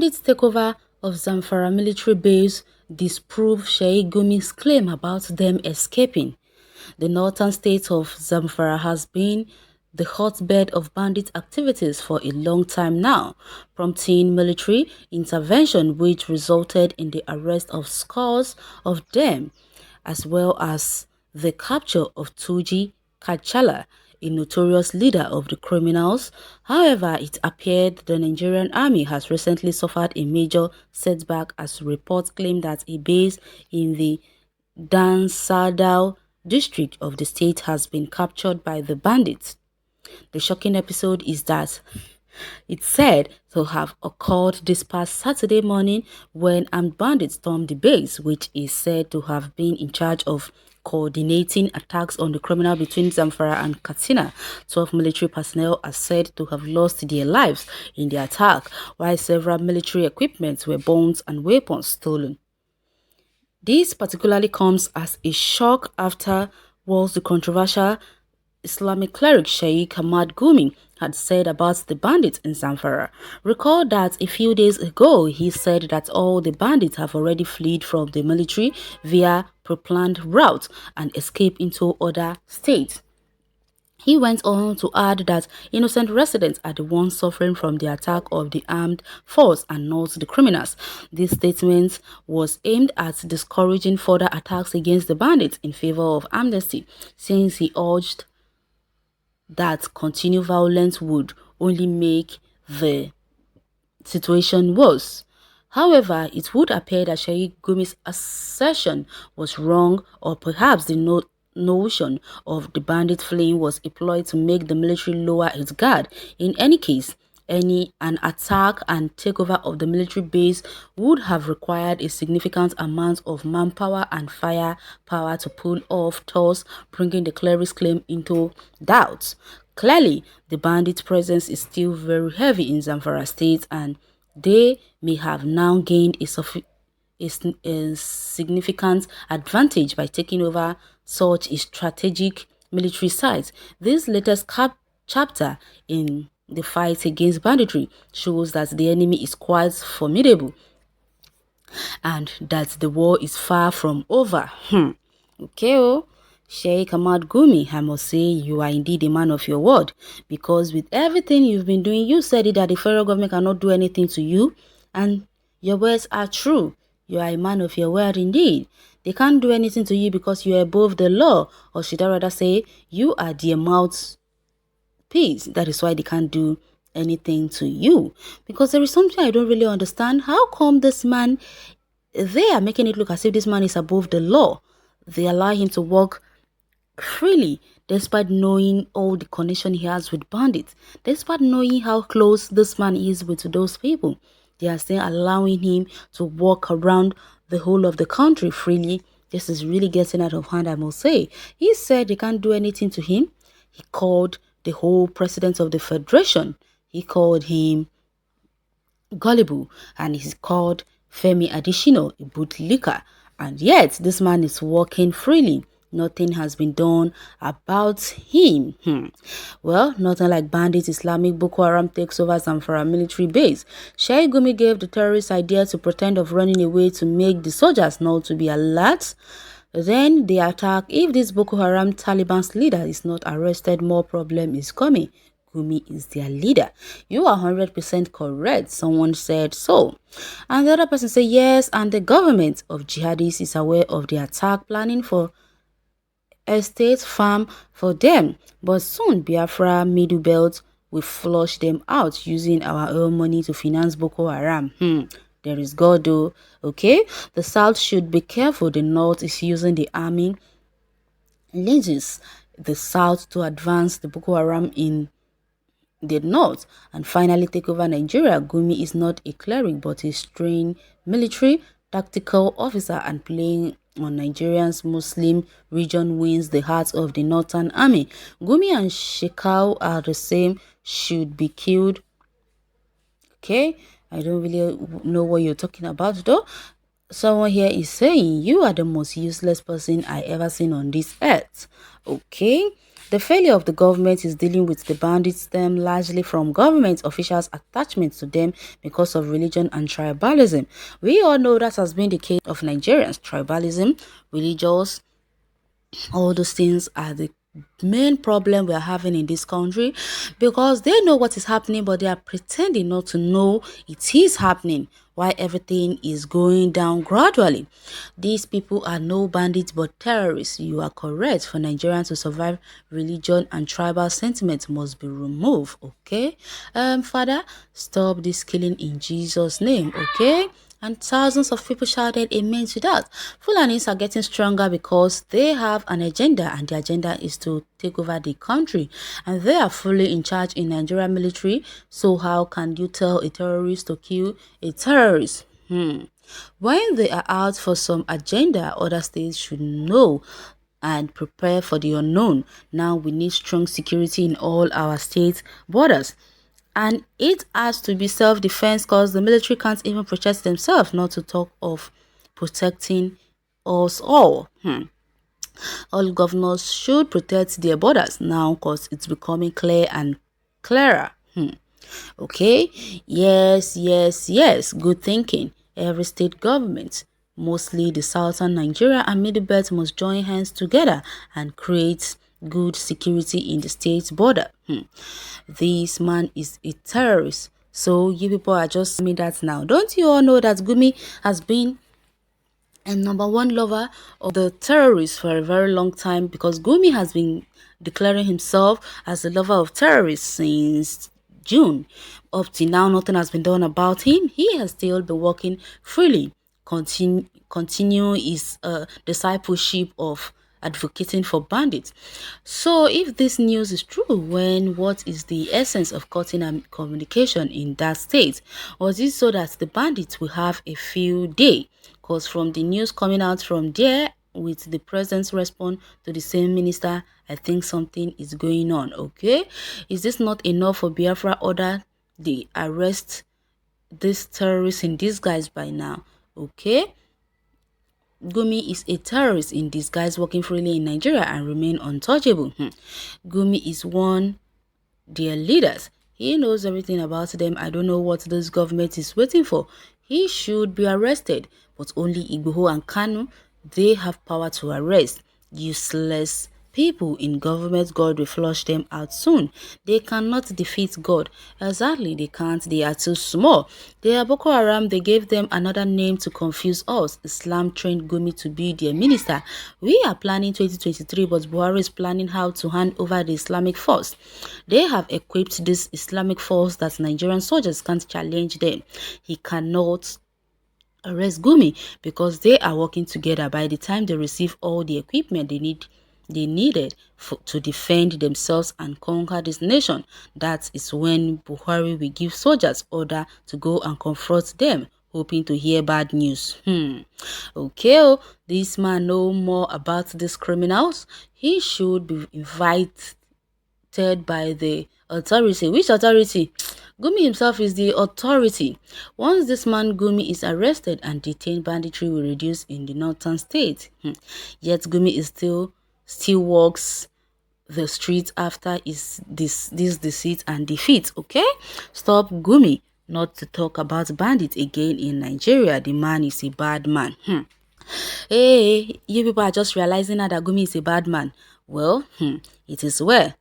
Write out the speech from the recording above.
Bandits' takeover of Zamfara military base disprove Sheikh Gumi's claim about them escaping. The northern state of Zamfara has been the hotbed of bandit activities for a long time now, prompting military intervention which resulted in the arrest of scores of them, as well as the capture of Tuji Kachala, a notorious leader of the criminals. However, it appeared the Nigerian army has recently suffered a major setback as reports claim that a base in the Dansadao district of the state has been captured by the bandits. The shocking episode is that it's said to have occurred this past Saturday morning when armed bandits stormed the base, which is said to have been in charge of coordinating attacks on the criminal between Zamfara and Katsina. 12 military personnel are said to have lost their lives in the attack, while several military equipment were bombs and weapons stolen. This particularly comes as a shock after what the controversial Islamic cleric Sheikh Ahmad Gumi had said about the bandits in Zamfara. Recall that a few days ago he said that all the bandits have already fled from the military via pre-planned route and escaped into other states. He went on to add that innocent residents are the ones suffering from the attack of the armed force and not the criminals. This statement was aimed at discouraging further attacks against the bandits in favor of amnesty, since he urged that continued violence would only make the situation worse. However, it would appear that Sheikh Gumi's assertion was wrong, or perhaps the notion of the bandit fleeing was employed to make the military lower its guard. In any case, an attack and takeover of the military base would have required a significant amount of manpower and firepower to pull off, thus bringing the cleric's claim into doubt. Clearly, the bandit presence is still very heavy in Zamfara state, and they may have now gained a significant advantage by taking over such a strategic military site. This latest chapter in the fight against banditry shows that the enemy is quite formidable and that the war is far from over. Okay, Sheikh Ahmad Gumi, I must say you are indeed a man of your word, because with everything you've been doing, you said it that the federal government cannot do anything to you, and your words are true. You are a man of your word indeed. They can't do anything to you because you are above the law, or should I rather say you are their mouthpiece. That is why they can't do anything to you. Because there is something I don't really understand. How come this man, they are making it look as if this man is above the law? They allow him to walk freely despite knowing all the connection he has with bandits, despite knowing how close this man is with those people. They are still allowing him to walk around the whole of the country freely. This is really getting out of hand, I must say. He said they can't do anything to him. He called the whole president of the federation, he called him gullible, and he's called Femi Adesina a bootlicker, and yet this man is walking freely. Nothing has been done about him. Well, nothing like bandits. Islamic Boko Haram takes over Zamfara military base. Sheikh Gumi gave the terrorist idea to pretend of running away to make the soldiers not to be alert. Then they attack. If this Boko Haram Taliban's leader is not arrested, more problem is coming. Gumi is their leader. You are 100% correct. Someone said so. And the other person said yes, and the government of jihadists is aware of the attack, planning for estate farm for them, but soon Biafra Middle Belt will flush them out using our own money to finance Boko Haram. There is God though. Okay, the South should be careful. The North is using the army leases the South to advance the Boko Haram in the North and finally take over Nigeria. Gumi is not a cleric but a trained military tactical officer, and playing on Nigeria's Muslim region wins the hearts of the Northern Army. Gumi and Shekau are the same, should be killed. Okay, I don't really know what you're talking about though. Someone here is saying you are the most useless person I ever seen on this earth. Okay, The failure of the government is dealing with the bandits stem largely from government officials' attachment to them because of religion and tribalism. We all know that has been the case of Nigerians. Tribalism, religious, all those things are the main problem we are having in this country, because they know what is happening, but they are pretending not to know it is happening, while everything is going down gradually. These people are no bandits but terrorists. You are correct. For Nigerians to survive, religion and tribal sentiment must be removed. Okay, Father, stop this killing in Jesus' name. Okay. And thousands of people shouted amen to that. Fulanis are getting stronger because they have an agenda, and the agenda is to take over the country. And they are fully in charge in Nigerian military. So how can you tell a terrorist to kill a terrorist? When they are out for some agenda, other states should know and prepare for the unknown. Now we need strong security in all our state borders. And it has to be self-defense, because the military can't even protect themselves, not to talk of protecting us all. All governors should protect their borders now, because it's becoming clear and clearer. Okay, yes, good thinking. Every state government, mostly the southern Nigeria and middle belt, must join hands together and create good security in the state border. This man is a terrorist. So you people are just saying that now. Don't you all know that Gumi has been a #1 lover of the terrorists for a very long time, because Gumi has been declaring himself as a lover of terrorists since June. Up to now, nothing has been done about him. He has still been working freely, continue his discipleship of advocating for bandits. So if this news is true, when what is the essence of cutting communication in that state? Was it so that the bandits will have a field day? Because from the news coming out from there, with the president's response to the same minister, I think something is going on. Okay, is this not enough for Biafra order the arrest this terrorist in disguise by now? Okay, Gumi is a terrorist in disguise, working freely in Nigeria and remain untouchable. Gumi is one their leaders. He knows everything about them. I don't know what this government is waiting for. He should be arrested, but only Igboho and Kanu, they have power to arrest. Useless people in government, God will flush them out soon. They cannot defeat God. Exactly, they can't. They are too small. They are Boko Haram. They gave them another name to confuse us. Islam trained Gumi to be their minister. We are planning 2023, but Buhari is planning how to hand over the Islamic force. They have equipped this Islamic force that Nigerian soldiers can't challenge them. He cannot arrest Gumi because they are working together. By the time they receive all the equipment they needed to defend themselves and conquer this nation, that is when Buhari will give soldiers order to go and confront them, hoping to hear bad news. Okay, this man know more about these criminals. He should be invited by the authority. Which authority? Gumi himself is the authority. Once this man Gumi is arrested and detained, banditry will reduce in the northern state. Yet Gumi is still walks the streets after this deceit and defeat. Okay, stop Gumi not to talk about bandits again in Nigeria. The man is a bad man. Hey, you people are just realizing now that Gumi is a bad man. Well, it is well.